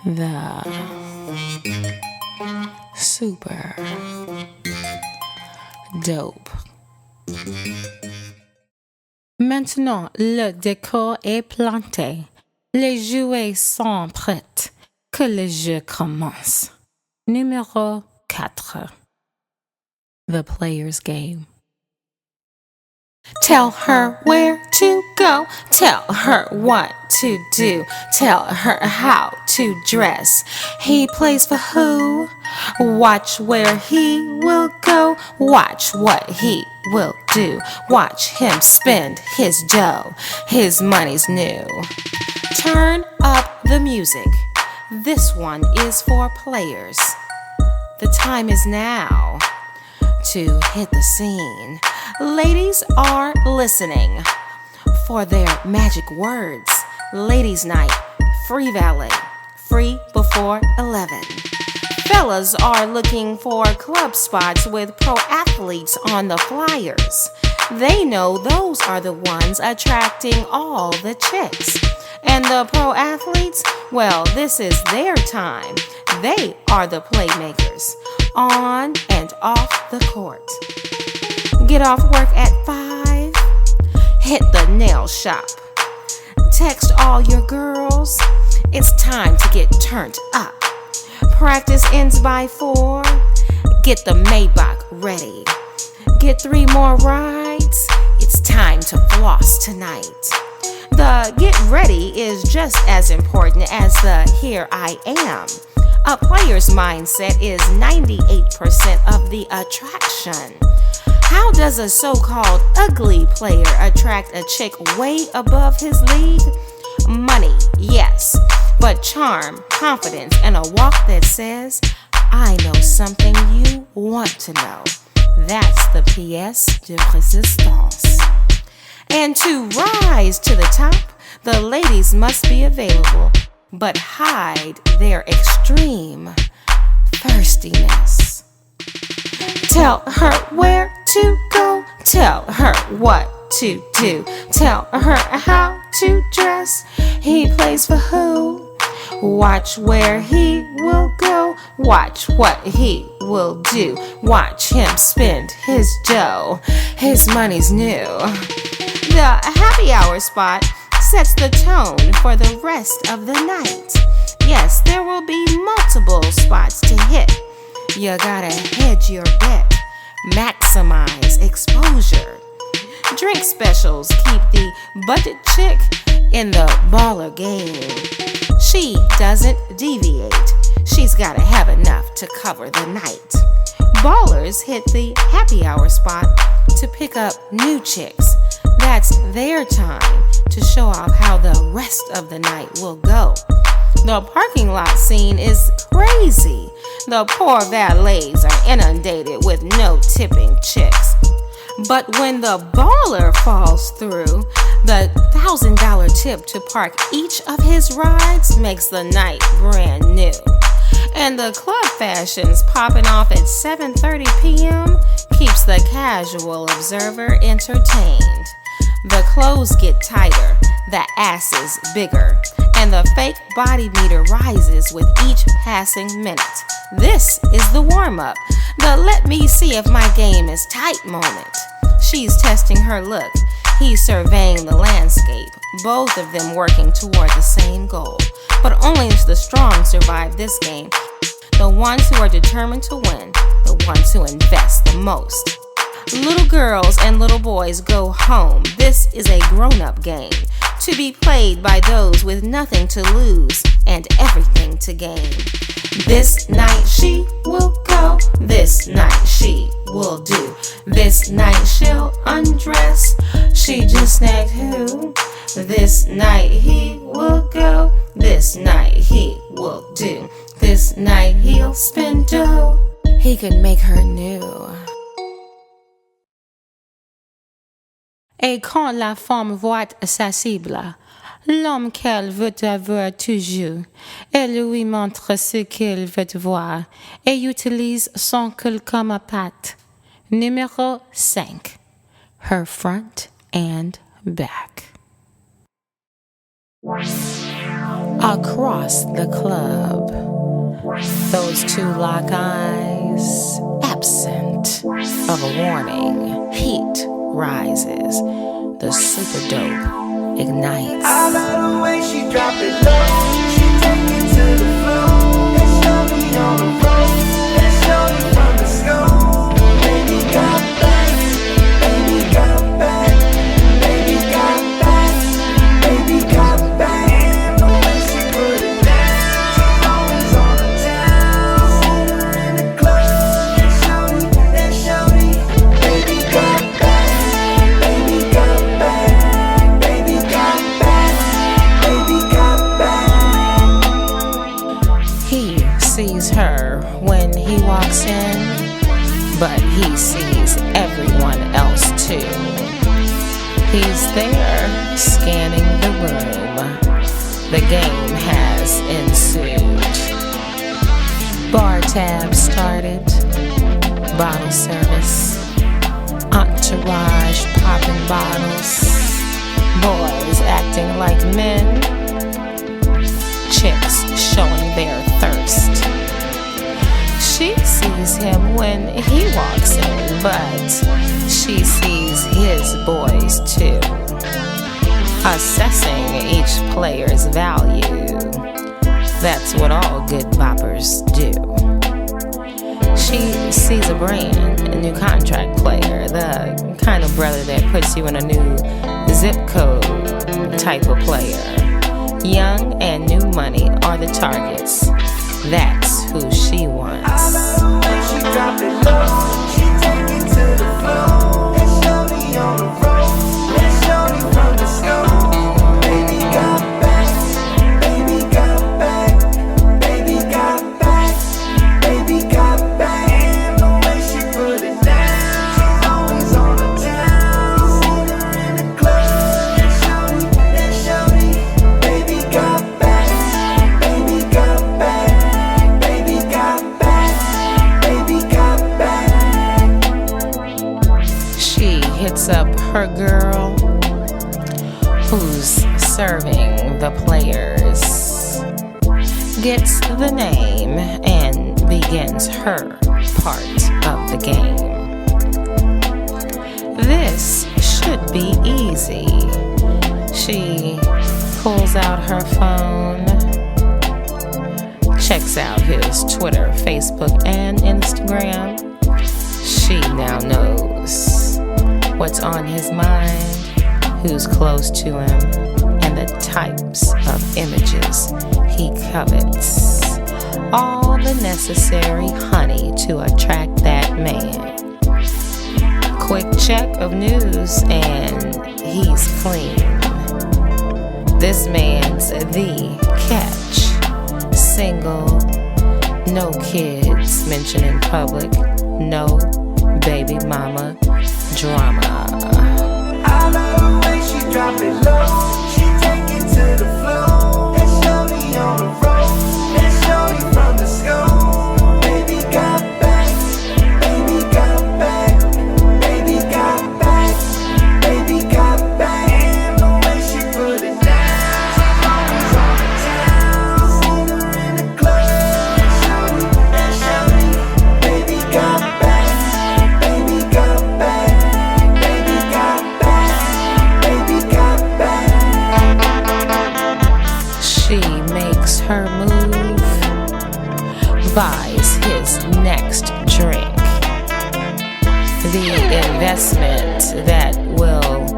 the super dope. Maintenant, le décor est planté. Les jouets sont prêts. Que le jeu commence. Numéro 4. The Player's Game. Tell her where to go. Tell her what to do. Tell her how to dress. He plays for who? Watch where he will go. Watch what he will do. Watch him spend his dough. His money's new. Turn up the music. This one is for players. The time is now to hit the scene. Ladies are listening for their magic words. Ladies' night, free valet, free before 11. Fellas are looking for club spots with pro athletes on the flyers. They know those are the ones attracting all the chicks. And the pro athletes, well, this is their time. They are the playmakers, on and off the court. Get off work at 5, hit the nail shop. Text all your girls, it's time to get turned up. Practice ends by 4, get the Maybach ready. Get 3 more rides, it's time to floss tonight. The get ready is just as important as the here I am. A player's mindset is 98% of the attraction. How does a so-called ugly player attract a chick way above his league? Money, yes, but charm, confidence, and a walk that says, I know something you want to know. That's the pièce de résistance. And to rise to the top, the ladies must be available, but hide their extreme thirstiness. Tell her where to go. Tell her what to do. Tell her how to dress. He plays for who? Watch where he will go. Watch what he will do. Watch him spend his dough. His money's new. The happy hour spot sets the tone for the rest of the night. Yes, there will be multiple spots to hit. You gotta hedge your bet, maximize exposure. Drink specials keep the budget chick in the baller game. She doesn't deviate, she's gotta have enough to cover the night. Ballers hit the happy hour spot to pick up new chicks. That's their time to show off how the rest of the night will go. The parking lot scene is crazy. The poor valets are inundated with no tipping chicks. But when the baller falls through, the $1,000 tip to park each of his rides makes the night brand new. And the club fashions popping off at 7:30 p.m. keeps the casual observer entertained. The clothes get tighter, the asses bigger, and the fake body meter rises with each passing minute. This is the warm-up, the let me see if my game is tight moment. She's testing her look, he's surveying the landscape, both of them working toward the same goal. But only the strong survive this game, the ones who are determined to win, the ones who invest the most. Little girls and little boys go home. This is a grown-up game to be played by those with nothing to lose and everything to gain. This night she will go. This night she will do. This night she'll undress. She just snagged who? This night he will go. This night he will do. This night he'll spend dough. He could make her new. Et quand la femme voit sa cible, l'homme qu'elle veut avoir toujours, elle lui montre ce qu'il veut voir et utilise son cul comme patte. Numéro 5. Her front and back. across the club. Those two lock eyes, absent of a warning. Heat rises. The super dope ignites. I love the way she drop it low. She take it to the floor. And show me on the road. And show me from the scope. Baby got back. Baby got back. Baby got back. Baby got back. And the way she put it down. She's always on the town. See her in the club. And show me. Baby got back. Baby got back. Baby got back. Baby got back. He sees her when he walks in, but he sees everyone else too. He's there, scanning the room. The game has ensued. Bar tab started, bottle service, entourage popping bottles, boys acting like men, chicks showing their thirst. She sees him when he walks in, but she sees his boys too, assessing each player's value. That's what all good boppers do. She sees a brand, a new contract player, the kind of brother that puts you in a new zip code type of player. Young and new money are the targets. That's who she wants. I love the way she drop it low. She take it to the floor. And show me on the road. And show me from the scope. Baby got back. Baby got back. Baby got back. Baby got back. And the way she put it down. She's always on the town. See her in the club. And show me. Baby got back. Baby got back. Baby got back. Baby got back. She hits up her girl, who's serving the players, gets the name, and begins her part of the game. This should be easy. She pulls out her phone, checks out his Twitter, Facebook, and Instagram. She now knows what's on his mind, who's close to him, and the types of images he covets. All the necessary honey to attract that man. Quick check of news and he's clean. This man's the catch. Single, no kids mentioned in public, no baby mama drama. I love the way she drop it low. She take it to the floor. And show me on the road. And show me from the scope. Baby got back. Baby got back. Baby got back. Baby got back. And the way she put it down. She's always on the town. See her in the club. And show me. Baby got back. Baby got back. Baby got back. Baby got back. She makes her move, buys his next drink. The investment that will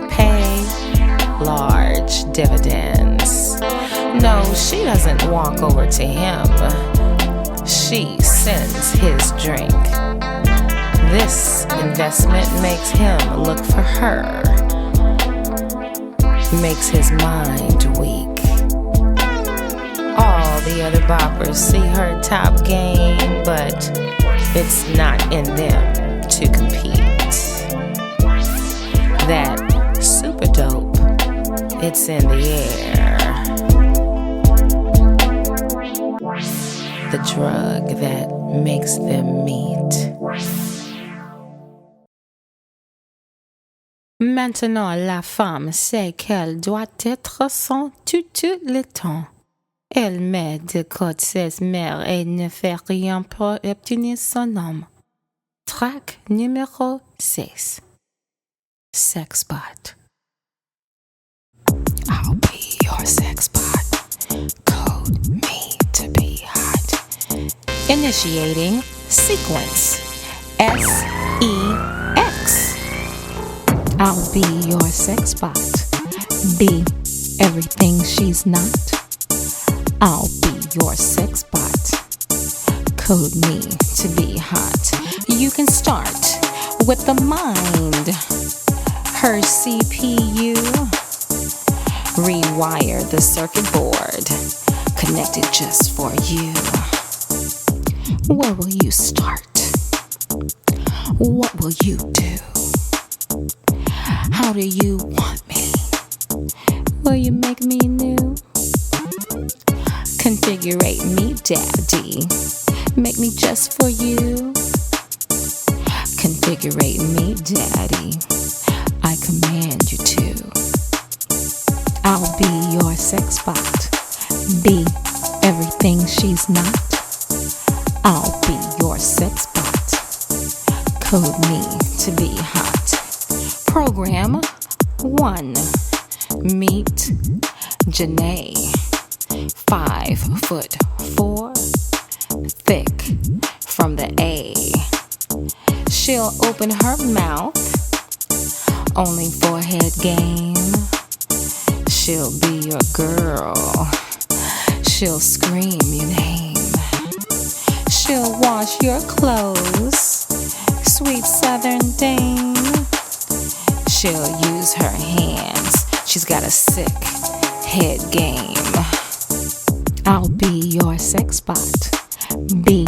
pay large dividends. No, she doesn't walk over to him. She sends his drink. This investment makes him look for her, makes his mind weak. All the other boppers see her top game, but it's not in them to compete. That super dope, it's in the air. The drug that makes them meet. Maintenant, la femme sait qu'elle doit être sans tout le temps. Elle met de côté ses mères et ne fait rien pour obtenir son homme. Track numéro 6. Sex bot. I'll be your sex bot. Code me to be hot. Initiating sequence. SEX. I'll be your sex bot. Be everything she's not. I'll be your sex bot. Code me to be hot. You can start with the mind. Her CPU. Rewire the circuit board. Connected just for you. Where will you start? What will you do? How do you want me? Will you make me new? Configurate me, daddy. Make me just for you. Configurate me, daddy. I command you to. I'll be your sex bot. Be everything she's not. I'll be your sex bot. Code me to be hot. Program 1. Meet Janae. 5'4", thick from the A. She'll open her mouth, only forehead game. She'll be your girl. She'll scream your name. She'll wash your clothes, sweet southern dame. She'll use her hands. She's got a sick head game. I'll be your sex bot. Be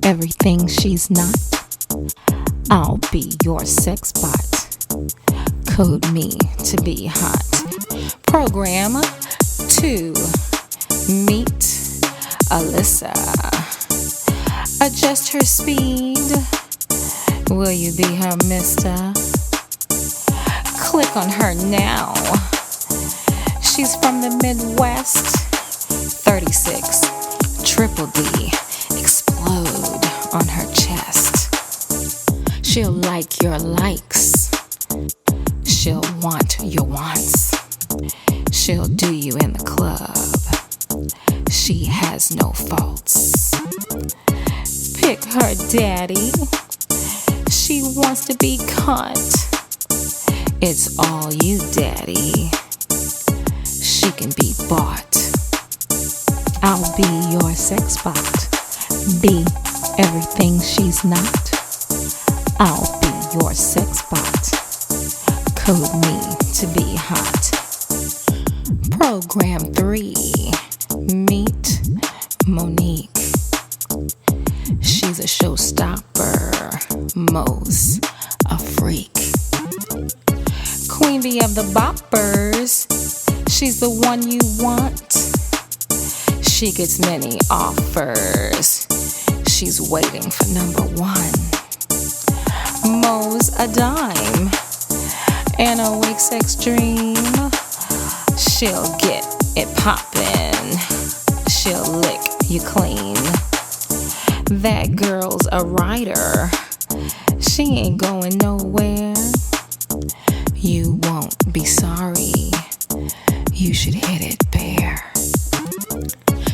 everything she's not. I'll be your sex bot. Code me to be hot. Program 2. Meet Alyssa. Adjust her speed. Will you be her mister? Click on her now. She's from the Midwest. 36 triple D. Explode on her chest. She'll like your likes. She'll want your wants. She'll do you in the club. She has no faults. Pick her daddy. She wants to be caught. It's all you, daddy. She can be bought. I'll be your sex bot. Be everything she's not. I'll be your sex bot. Code me to be hot. Program 3. Meet Monique. She's a showstopper. Mo's a freak. Queen bee of the boppers. She's the one you want. She gets many offers. She's waiting for number 1. Mo's a dime and a weak sex dream. She'll get it poppin'. She'll lick you clean. That girl's a rider. She ain't going nowhere. You won't be sorry. You should hit it bare.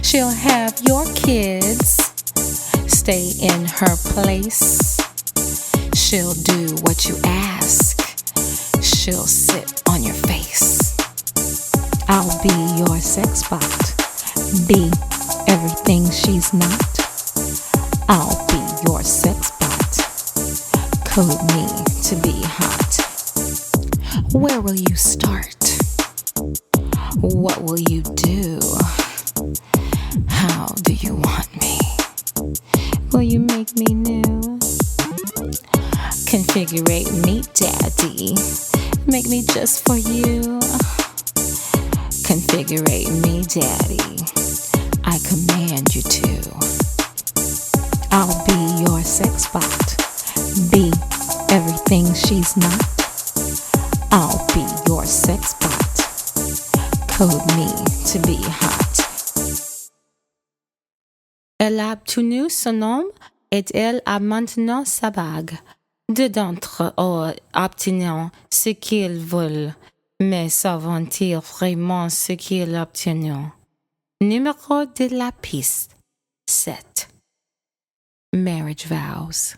She'll have your kids stay in her place. She'll do what you ask. She'll sit on your face. I'll be your sex bot. Be everything she's not. I'll be your sex bot. Code me to be hot. Where will you start? What will you do? How do you want me? Will you make me new? Configurate me, daddy. Make me just for you. Configurate me, daddy. I command you to. I'll be your sex bot. Be everything she's not. I'll be your sex bot. Code me to be hot. Elle a obtenu son nom et elle a maintenant sa bague. Deux d'entre eux obtiennent ce qu'ils veulent, mais savent-ils vraiment ce qu'ils obtiennent? Numéro de la piste 7. Marriage vows.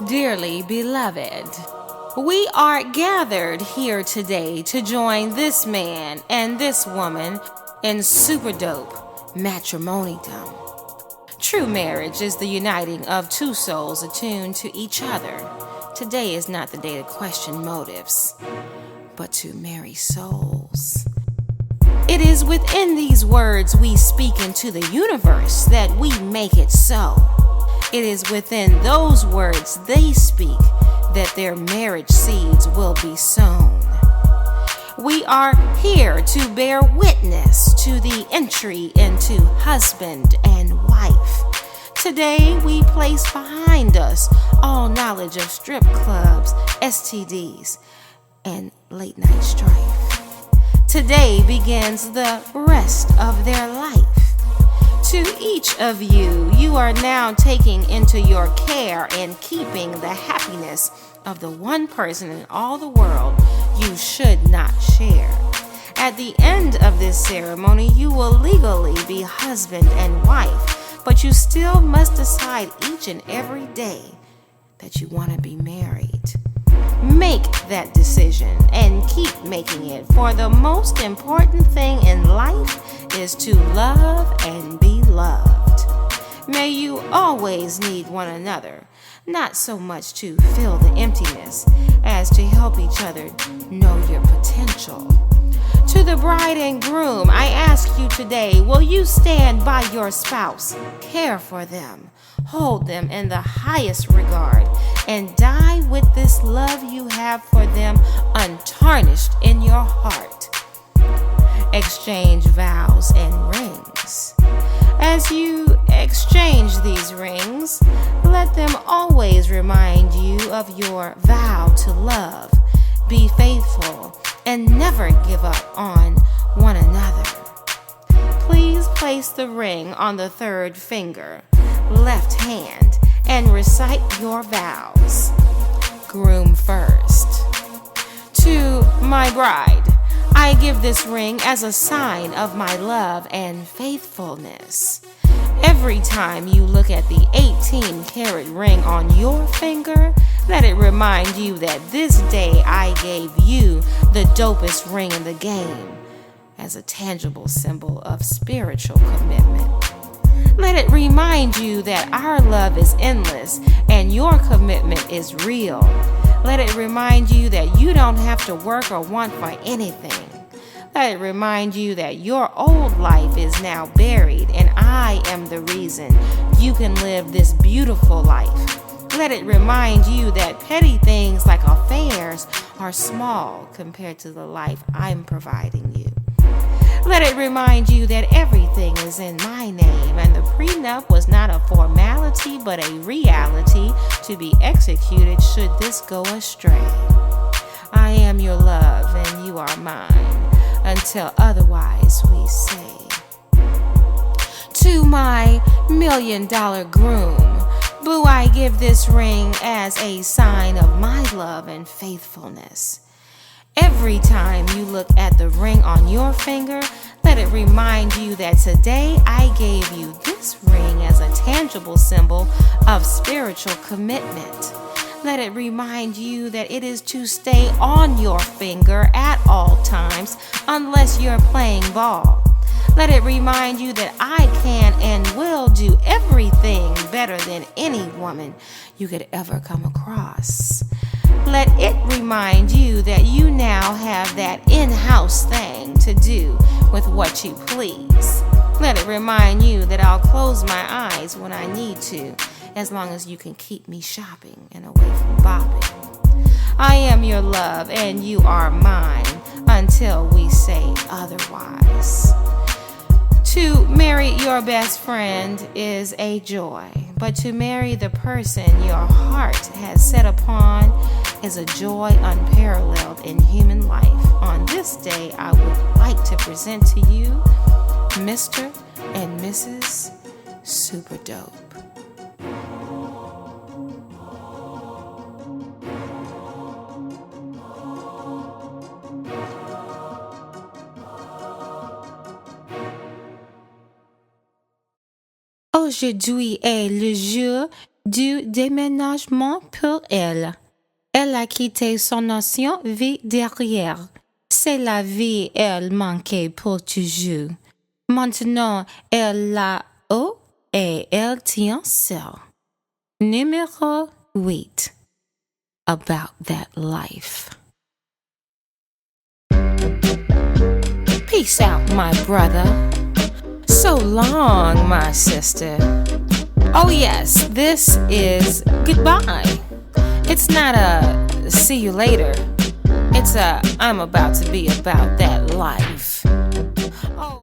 Dearly beloved, we are gathered here today to join this man and this woman in super dope matrimoniedom. True marriage is the uniting of two souls attuned to each other. Today is not the day to question motives, but to marry souls. It is within these words we speak into the universe that we make it so. It is within those words they speak that their marriage seeds will be sown. We are here to bear witness to the entry into husband and wife. Today we place behind us all knowledge of strip clubs, STDs, and late night strife. Today begins the rest of their life. To each of you, you are now taking into your care and keeping the happiness of the one person in all the world you should not share. At the end of this ceremony, you will legally be husband and wife, but you still must decide each and every day that you want to be married. Make that decision and keep making it, for the most important thing in life is to love and be loved. May you always need one another, not so much to fill the emptiness as to help each other know your potential. To the bride and groom, I ask you today, will you stand by your spouse, care for them, hold them in the highest regard, and die with this love you have for them untarnished in your heart? Exchange vows and rings. As you exchange these rings, let them always remind you of your vow to love, be faithful, and never give up on one another. Please place the ring on the third finger, left hand, and recite your vows. Groom first. To my bride, I give this ring as a sign of my love and faithfulness. Every time you look at the 18-karat ring on your finger, let it remind you that this day I gave you the dopest ring in the game as a tangible symbol of spiritual commitment. Let it remind you that our love is endless and your commitment is real. Let it remind you that you don't have to work or want for anything. Let it remind you that your old life is now buried and I am the reason you can live this beautiful life. Let it remind you that petty things like affairs are small compared to the life I'm providing you. Let it remind you that everything is in my name and the prenup was not a formality but a reality to be executed should this go astray. I am your love and you are mine until otherwise we say. To my $1 million groom, boo, I give this ring as a sign of my love and faithfulness. Every time you look at the ring on your finger, let it remind you that today I gave you this ring as a tangible symbol of spiritual commitment. Let it remind you that it is to stay on your finger at all times unless you're playing ball. Let it remind you that I can and will do everything better than any woman you could ever come across. Let it remind you that you now have that in-house thing to do with what you please. Let it remind you that I'll close my eyes when I need to, as long as you can keep me shopping and away from bopping. I am your love and you are mine until we say otherwise. To marry your best friend is a joy, but to marry the person your heart has set upon is a joy unparalleled in human life. On this day, I would like to present to you Mr. and Mrs. Super Dope. Aujourd'hui est le jour du déménagement pour elle. Elle a quitté son ancienne vie derrière. C'est la vie elle manquait pour toujours. Maintenant, elle l'a haut et elle tient seule. Numéro 8. About that life. Peace out, my brother. So long, my sister. Oh yes, this is goodbye. It's not a see you later. It's a I'm about to be about that life.